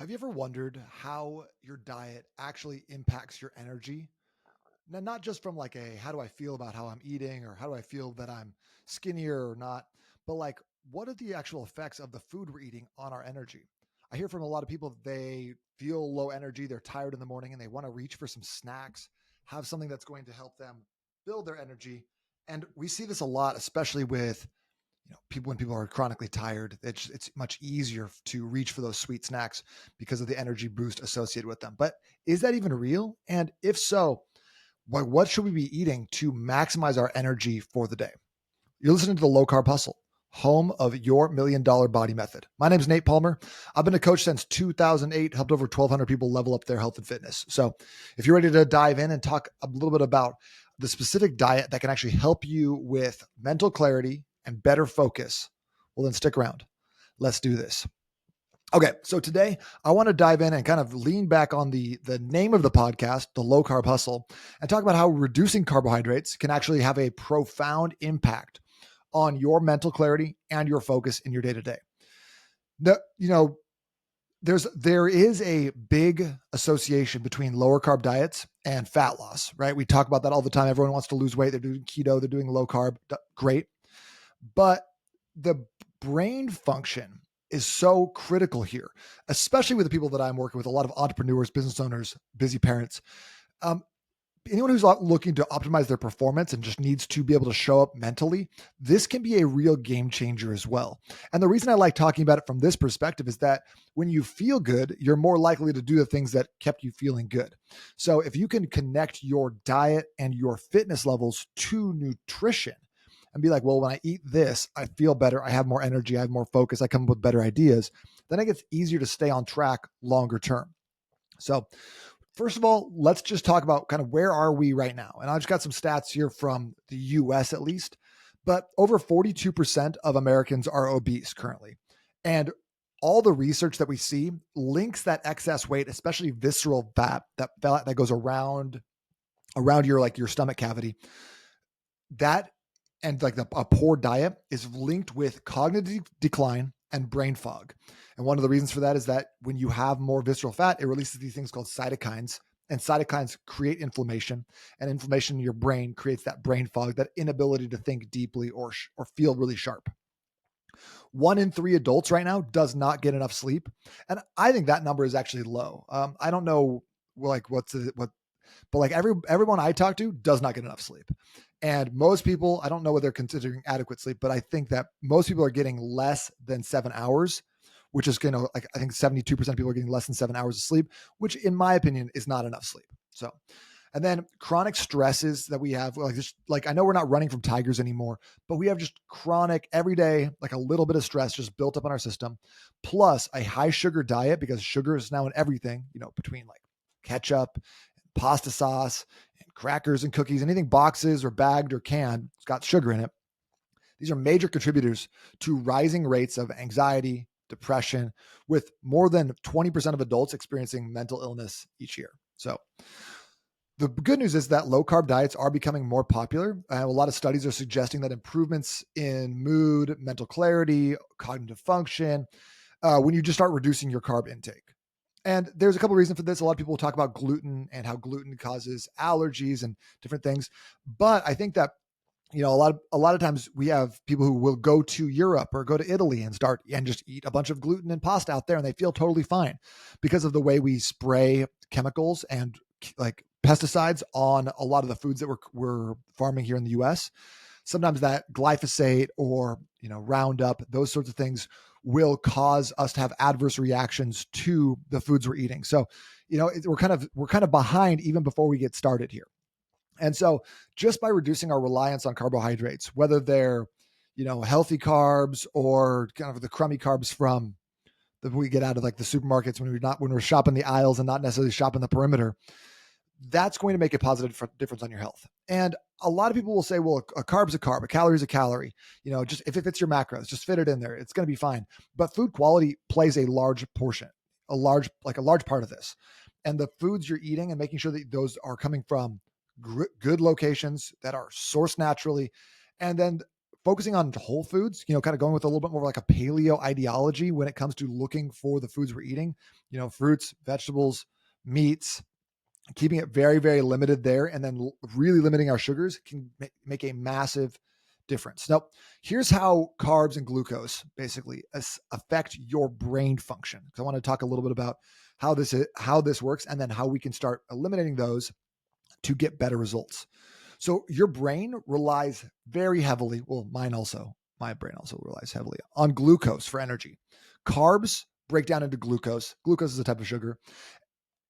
Have you ever wondered how your diet actually impacts your energy? Now, not just from like a how do I feel about how I'm eating or how do I feel that I'm skinnier or not, but like what are the actual effects of the food we're eating on our energy? I hear from a lot of people that they feel low energy, they're tired in the morning and they want to reach for some snacks, have something that's going to help them build their energy. And we see this a lot, especially with people when people are chronically tired. It's much easier to reach for those sweet snacks because of the energy boost associated with them. But is that even real? And if so, what should we be eating to maximize our energy for the day? You're listening to the Low Carb Hustle, home of your $1 million body method. My name is Nate Palmer. I've been a coach since 2008, helped over 1,200 people level up their health and fitness. So if you're ready to dive in and talk a little bit about the specific diet that can actually help you with mental clarity and better focus, well, then stick around. Let's do this. Okay, so today I want to dive in and kind of lean back on the name of the podcast, the Low Carb Hustle, and talk about how reducing carbohydrates can actually have a profound impact on your mental clarity and your focus in your day to day. There is a big association between lower carb diets and fat loss, right? We talk about that all the time. Everyone wants to lose weight. They're doing keto, they're doing low carb. Great. But the brain function is so critical here, especially with the people that I'm working with, a lot of entrepreneurs, business owners, busy parents. Um, Anyone who's looking to optimize their performance and just needs to be able to show up mentally, this can be a real game changer as well. And the reason I like talking about it from this perspective is that when you feel good, you're more likely to do the things that kept you feeling good. So if you can connect your diet and your fitness levels to nutrition and be like, well, when I eat this, I feel better. I have more energy. I have more focus. I come up with better ideas. Then it gets easier to stay on track longer term. So first of all, let's just talk about kind of where are we right now. And I just got some stats here from the US at least, but over 42% of Americans are obese currently. And all the research that we see links that excess weight, especially visceral fat, that goes around your stomach cavity, that and like a poor diet is linked with cognitive decline and brain fog. And one of the reasons for that is that when you have more visceral fat, it releases these things called cytokines, and cytokines create inflammation, and inflammation in your brain creates that brain fog, that inability to think deeply or feel really sharp. 1 in 3 adults right now does not get enough sleep, and I think that number is actually low. I don't know but like everyone I talk to does not get enough sleep. And most people, I don't know what they're considering adequate sleep, but I think that most people are getting less than 7 hours, which is like I think 72% of people are getting less than 7 hours of sleep, which in my opinion is not enough sleep. So, and then chronic stresses that we have, like I know we're not running from tigers anymore, but we have just chronic every day, like a little bit of stress just built up on our system, plus a high sugar diet because sugar is now in everything, between like ketchup, pasta sauce, and crackers and cookies, anything boxes or bagged or canned, it's got sugar in it. These are major contributors to rising rates of anxiety, depression, with more than 20% of adults experiencing mental illness each year. So the good news is that low carb diets are becoming more popular. A lot of studies are suggesting that improvements in mood, mental clarity, cognitive function, when you just start reducing your carb intake. And there's a couple of reasons for this. A lot of people will talk about gluten and how gluten causes allergies and different things. But I think that, a lot of times we have people who will go to Europe or go to Italy and start and just eat a bunch of gluten and pasta out there, and they feel totally fine because of the way we spray chemicals and like pesticides on a lot of the foods that we're farming here in the US. Sometimes that glyphosate or, Roundup, those sorts of things will cause us to have adverse reactions to the foods we're eating. So, we're kind of behind even before we get started here. And so just by reducing our reliance on carbohydrates, whether they're, healthy carbs or kind of the crummy carbs from that we get out of like the supermarkets when we're shopping the aisles and not necessarily shopping the perimeter, that's going to make a positive difference on your health. And a lot of people will say, well, a carb's a carb, a calorie is a calorie. Just if it fits your macros, just fit it in there. It's going to be fine. But food quality plays a large portion, a large part of this. And the foods you're eating and making sure that those are coming from good locations that are sourced naturally. And then focusing on whole foods, kind of going with a little bit more like a paleo ideology when it comes to looking for the foods we're eating, fruits, vegetables, meats, keeping it very, very limited there, and then really limiting our sugars can make a massive difference. Now, here's how carbs and glucose basically affect your brain function. So I want to talk a little bit about how this works, and then how we can start eliminating those to get better results. So your brain relies very heavily, my brain also relies heavily on glucose for energy. Carbs break down into glucose. Glucose is a type of sugar,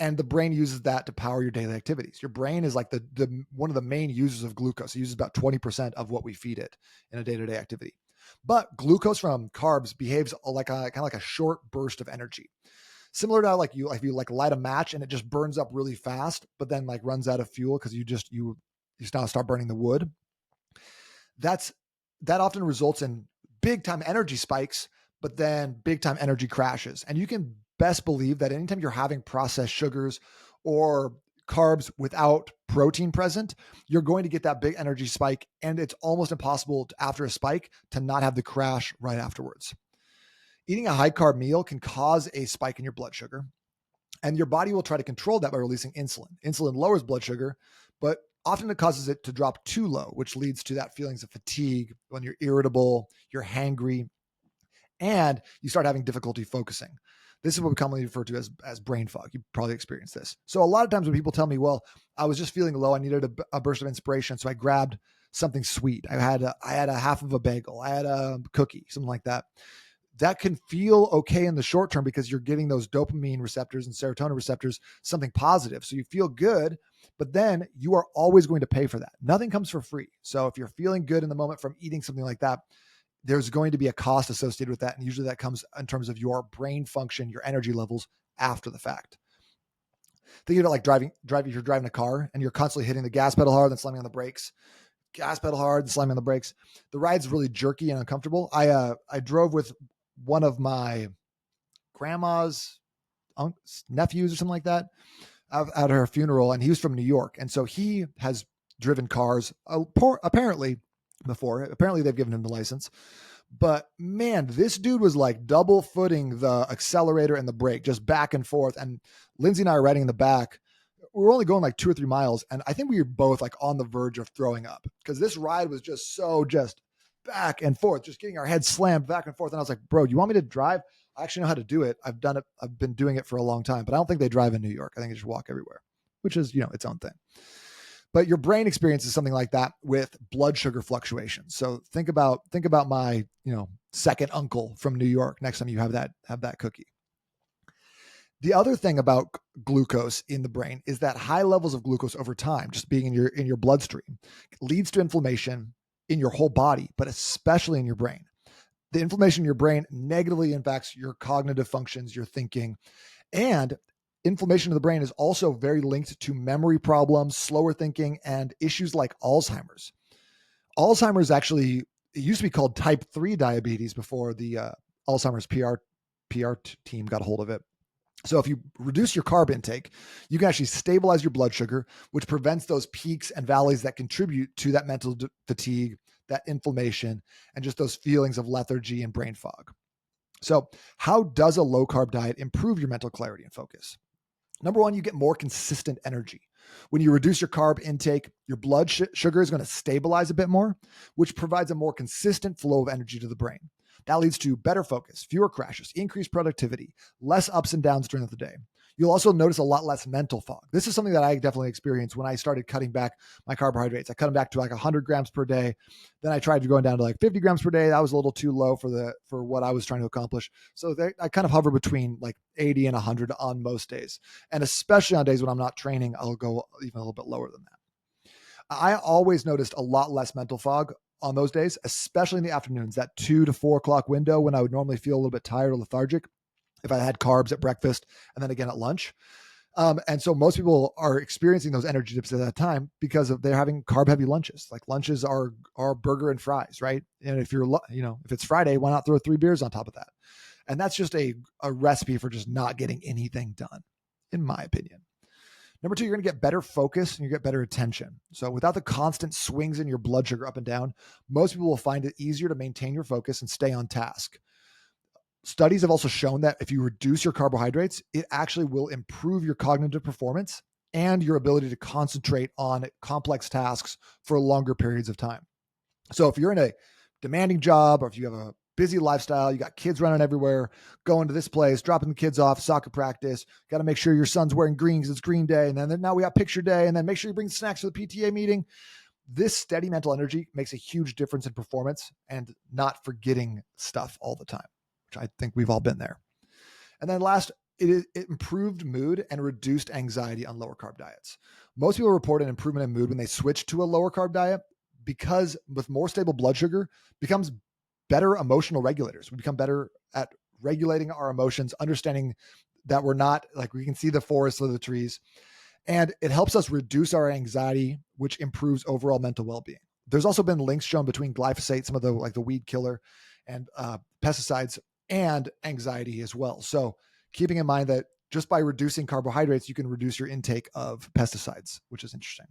and the brain uses that to power your daily activities. Your brain is like the one of the main users of glucose. It uses about 20% of what we feed it in a day-to-day activity. But glucose from carbs behaves like kind of like a short burst of energy. Similar to like you light a match and it just burns up really fast, but then like runs out of fuel because you now start burning the wood. That often results in big time energy spikes, but then big time energy crashes. And you can best believe that anytime you're having processed sugars or carbs without protein present, you're going to get that big energy spike. And it's almost impossible after a spike to not have the crash right afterwards. Eating a high carb meal can cause a spike in your blood sugar, and your body will try to control that by releasing insulin. Insulin lowers blood sugar, but often it causes it to drop too low, which leads to that feelings of fatigue when you're irritable, you're hangry, and you start having difficulty focusing. This is what we commonly refer to as brain fog. You probably experienced this. So a lot of times when people tell me, well, I was just feeling low, I needed a burst of inspiration, so I grabbed something sweet. I had a half of a bagel. I had a cookie, something like that. That can feel okay in the short term because you're getting those dopamine receptors and serotonin receptors, something positive. So you feel good, but then you are always going to pay for that. Nothing comes for free. So if you're feeling good in the moment from eating something like that, there's going to be a cost associated with that. And usually that comes in terms of your brain function, your energy levels after the fact. Think of it like driving, you're driving a car and you're constantly hitting the gas pedal hard, then slamming on the brakes. Gas pedal hard and slamming on the brakes. The ride's really jerky and uncomfortable. I drove with one of my grandma's nephews or something like that at her funeral, and he was from New York, and so he has driven cars apparently before. Apparently they've given him the license, but man, this dude was like double footing the accelerator and the brake just back and forth. And Lindsay and I are riding in the back. We were only going like 2 or 3 miles, and I think we were both like on the verge of throwing up because this ride was just back and forth, just getting our heads slammed back and forth. And I was like, bro, you want me to drive? I actually know how to do it. I've done it. I've been doing it for a long time, but I don't think they drive in New York. I think they just walk everywhere, which is, its own thing. But your brain experiences something like that with blood sugar fluctuations. So think about my, second uncle from New York next time you have that cookie. The other thing about glucose in the brain is that high levels of glucose over time, just being in your bloodstream, leads to inflammation in your whole body, but especially in your brain. The inflammation in your brain negatively impacts your cognitive functions, your thinking, and inflammation of the brain is also very linked to memory problems, slower thinking, and issues like Alzheimer's. Alzheimer's actually, it used to be called type 3 diabetes before the Alzheimer's PR team got a hold of it. So if you reduce your carb intake, you can actually stabilize your blood sugar, which prevents those peaks and valleys that contribute to that mental fatigue, that inflammation, and just those feelings of lethargy and brain fog. So how does a low carb diet improve your mental clarity and focus? Number one, you get more consistent energy. When you reduce your carb intake, your blood sugar is going to stabilize a bit more, which provides a more consistent flow of energy to the brain. That leads to better focus, fewer crashes, increased productivity, less ups and downs during the day. You'll also notice a lot less mental fog. This is something that I definitely experienced when I started cutting back my carbohydrates. I cut them back to like 100 grams per day. Then I tried going down to like 50 grams per day. That was a little too low for what I was trying to accomplish. So I kind of hover between like 80 and 100 on most days. And especially on days when I'm not training, I'll go even a little bit lower than that. I always noticed a lot less mental fog on those days, especially in the afternoons, that 2 to 4 o'clock window when I would normally feel a little bit tired or lethargic if I had carbs at breakfast and then again at lunch. And so most people are experiencing those energy dips at that time because they're having carb heavy lunches. Like lunches are burger and fries, right? And if if it's Friday, why not throw 3 beers on top of that? And that's just a recipe for just not getting anything done, in my opinion. Number two, you're going to get better focus and you get better attention. So without the constant swings in your blood sugar up and down, most people will find it easier to maintain your focus and stay on task. Studies have also shown that if you reduce your carbohydrates, it actually will improve your cognitive performance and your ability to concentrate on complex tasks for longer periods of time. So if you're in a demanding job, or if you have a busy lifestyle, you got kids running everywhere, going to this place, dropping the kids off, soccer practice, got to make sure your son's wearing green because it's green day. And then now we got picture day, and then make sure you bring snacks for the PTA meeting. This steady mental energy makes a huge difference in performance and not forgetting stuff all the time, which I think we've all been there. And then last, it improved mood and reduced anxiety on lower carb diets. Most people report an improvement in mood when they switch to a lower carb diet, because with more stable blood sugar becomes better emotional regulators. We become better at regulating our emotions, understanding that we're not like, we can see the forest through the trees, and it helps us reduce our anxiety, which improves overall mental well-being. There's also been links shown between glyphosate, some of the like the weed killer, and pesticides, and anxiety as well. So keeping in mind that just by reducing carbohydrates, you can reduce your intake of pesticides, which is interesting.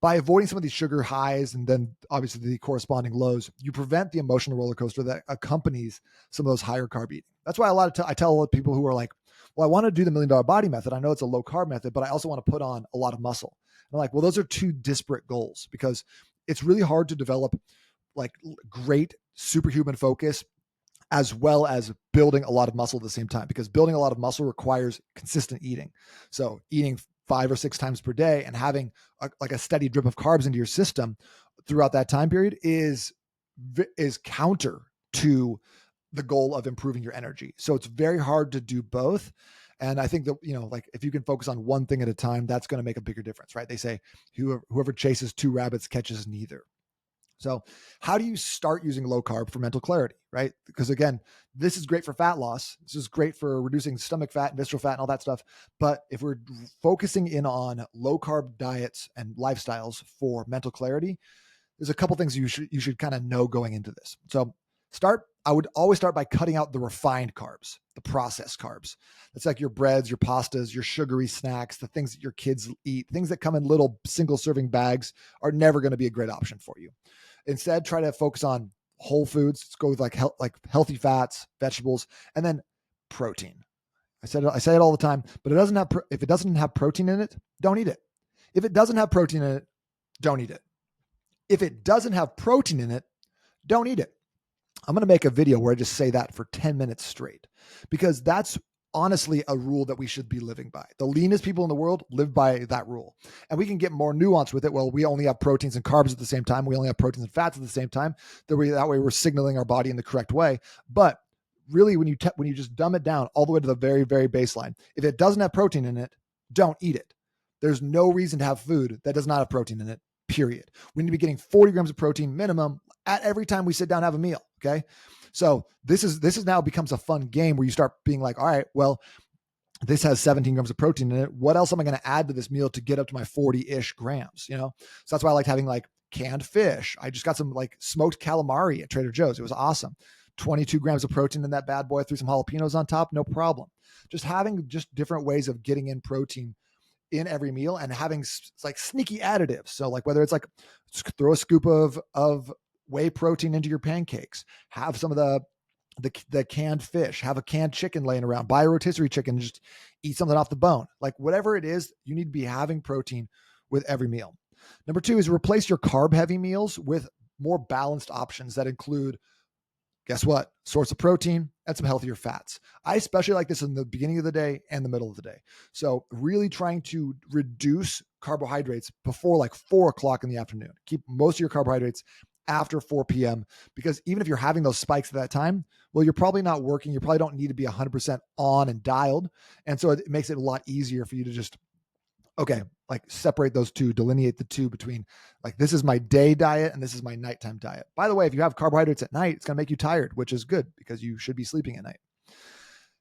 By avoiding some of these sugar highs and then obviously the corresponding lows, you prevent the emotional roller coaster that accompanies some of those higher carb eating. That's why I tell a lot of people who are like, well, I want to do the $1 Million Body method. I know it's a low carb method, but I also want to put on a lot of muscle. And I'm like, well, those are two disparate goals, because it's really hard to develop like great superhuman focus as well as building a lot of muscle at the same time, because building a lot of muscle requires consistent eating. So eating 5 or 6 times per day and having a steady drip of carbs into your system throughout that time period is counter to the goal of improving your energy. So it's very hard to do both. And I think that, like if you can focus on one thing at a time, that's going to make a bigger difference, right? They say whoever chases 2 rabbits catches neither. So how do you start using low carb for mental clarity, right? Because again, this is great for fat loss. This is great for reducing stomach fat and visceral fat and all that stuff. But if we're focusing in on low carb diets and lifestyles for mental clarity, there's a couple things you should kind of know going into this. So I would always start by cutting out the refined carbs, the processed carbs. It's like your breads, your pastas, your sugary snacks, the things that your kids eat, things that come in little single serving bags are never going to be a great option for you. Instead, try to focus on whole foods. Let's go with like healthy fats, vegetables, and then protein. I say it all the time, but if it doesn't have protein in it, don't eat it. If it doesn't have protein in it, don't eat it. If it doesn't have protein in it, don't eat it. I'm going to make a video where I just say that for 10 minutes straight, because that's honestly a rule that we should be living by. The leanest people in the world live by that rule. And we can get more nuanced with it. Well, we only have proteins and carbs at the same time. We only have proteins and fats at the same time. That way we're signaling our body in the correct way. But really, when you just dumb it down all the way to the very, very baseline, if it doesn't have protein in it, don't eat it. There's no reason to have food that does not have protein in it, period. We need to be getting 40 grams of protein minimum at every time we sit down and have a meal. Okay. So this is now becomes a fun game where you start being like, all right, well, this has 17 grams of protein in it. What else am I going to add to this meal to get up to my 40-ish grams? So that's why I like having like canned fish. I just got some like smoked calamari at Trader Joe's. It was awesome. 22 grams of protein in that bad boy. I threw some jalapenos on top. No problem. Just having just different ways of getting in protein in every meal and having like sneaky additives. So like whether it's like throw a scoop of whey protein into your pancakes, have some of the canned fish, have a canned chicken laying around, buy a rotisserie chicken, and just eat something off the bone. Like whatever it is, you need to be having protein with every meal. Number 2 is replace your carb heavy meals with more balanced options that include, guess what? Source of protein and some healthier fats. I especially like this in the beginning of the day and the middle of the day. So really trying to reduce carbohydrates before like 4 o'clock in the afternoon. Keep most of your carbohydrates after 4 p.m. because even if you're having those spikes at that time, well, you're probably not working. You probably don't need to be 100% on and dialed. And so it makes it a lot easier for you to just, okay, like separate those two, delineate the two between like, this is my day diet and this is my nighttime diet. By the way, if you have carbohydrates at night, it's going to make you tired, which is good because you should be sleeping at night.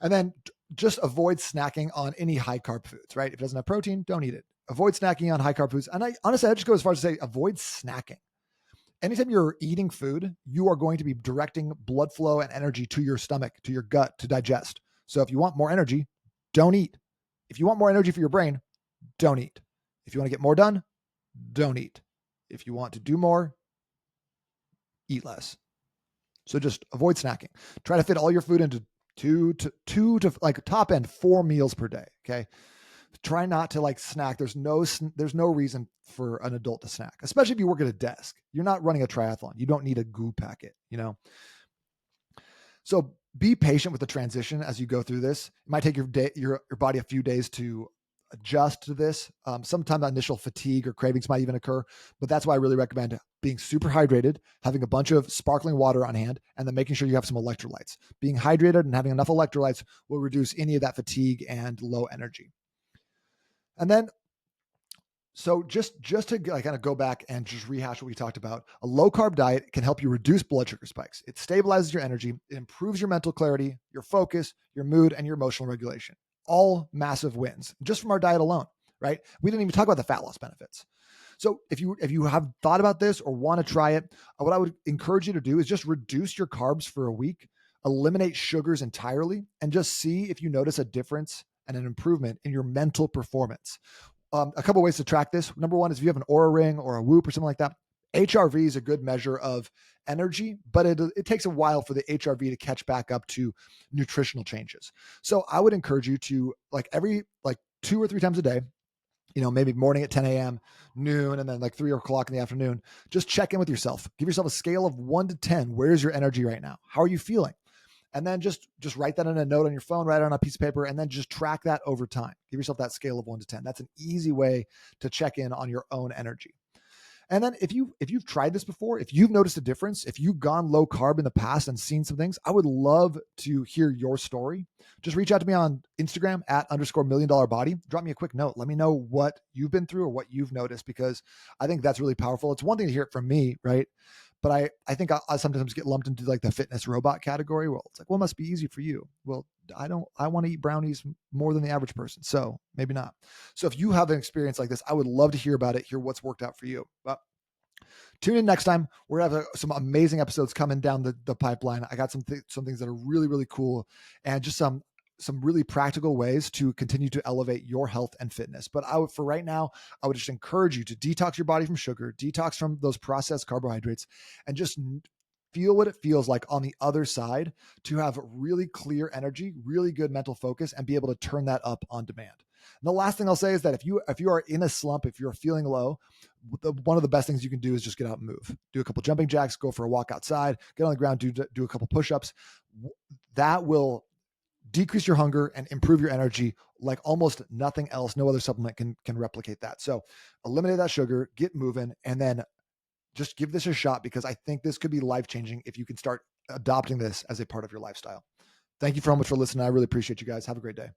And then just avoid snacking on any high carb foods, right? If it doesn't have protein, don't eat it. Avoid snacking on high carb foods. And I just go as far as to say, avoid snacking. Anytime you're eating food, you are going to be directing blood flow and energy to your stomach, to your gut to digest. So if you want more energy, don't eat. If you want more energy for your brain, don't eat. If you want to get more done, don't eat. If you want to do more, eat less. So just avoid snacking. Try to fit all your food into two to like top end 4 meals per day. Okay. Try not to like snack. There's no reason for an adult to snack, especially if you work at a desk. You're not running a triathlon. You don't need a goo packet, So be patient with the transition as you go through this. It might take your body a few days to adjust to this. Sometimes initial fatigue or cravings might even occur, but that's why I really recommend being super hydrated, having a bunch of sparkling water on hand, and then making sure you have some electrolytes. Being hydrated and having enough electrolytes will reduce any of that fatigue and low energy. And then, so just to kind of go back and just rehash what we talked about, a low carb diet can help you reduce blood sugar spikes. It stabilizes your energy. It improves your mental clarity, your focus, your mood, and your emotional regulation. All massive wins just from our diet alone, right? We didn't even talk about the fat loss benefits. So if you have thought about this or want to try it, what I would encourage you to do is just reduce your carbs for a week, eliminate sugars entirely, and just see if you notice a difference and an improvement in your mental performance. A couple ways to track this. Number one is if you have an Oura Ring or a Whoop or something like that, HRV is a good measure of energy, but it takes a while for the HRV to catch back up to nutritional changes. So I would encourage you to every 2 or 3 times a day, maybe morning at 10 a.m., noon, and then 3 o'clock in the afternoon, just check in with yourself. Give yourself a scale of 1 to 10. Where's your energy right now? How are you feeling? And then just write that in a note on your phone, write it on a piece of paper, and then just track that over time. Give yourself that scale of 1 to 10. That's an easy way to check in on your own energy. And then if you've tried this before, if you've noticed a difference, if you've gone low carb in the past and seen some things, I would love to hear your story. Just reach out to me on Instagram @_million-dollar-body. Drop me a quick note. Let me know what you've been through or what you've noticed, because I think that's really powerful. It's one thing to hear it from me, right? But I think I sometimes get lumped into the fitness robot category. Well, it's well, it must be easy for you. Well, I want to eat brownies more than the average person. So maybe not. So if you have an experience like this, I would love to hear about it, hear what's worked out for you. But tune in next time. We're going to have some amazing episodes coming down the pipeline. I got some things that are really, really cool, and just some really practical ways to continue to elevate your health and fitness. But for right now, I would just encourage you to detox your body from sugar, detox from those processed carbohydrates, and just feel what it feels like on the other side to have really clear energy, really good mental focus, and be able to turn that up on demand. And the last thing I'll say is that if you are in a slump, if you're feeling low, one of the best things you can do is just get out and move. Do a couple jumping jacks, go for a walk outside, get on the ground, do a couple push-ups. That will decrease your hunger and improve your energy like almost nothing else. No other supplement can replicate that. So eliminate that sugar, get moving, and then just give this a shot, because I think this could be life-changing if you can start adopting this as a part of your lifestyle. Thank you so much for listening. I really appreciate you guys. Have a great day.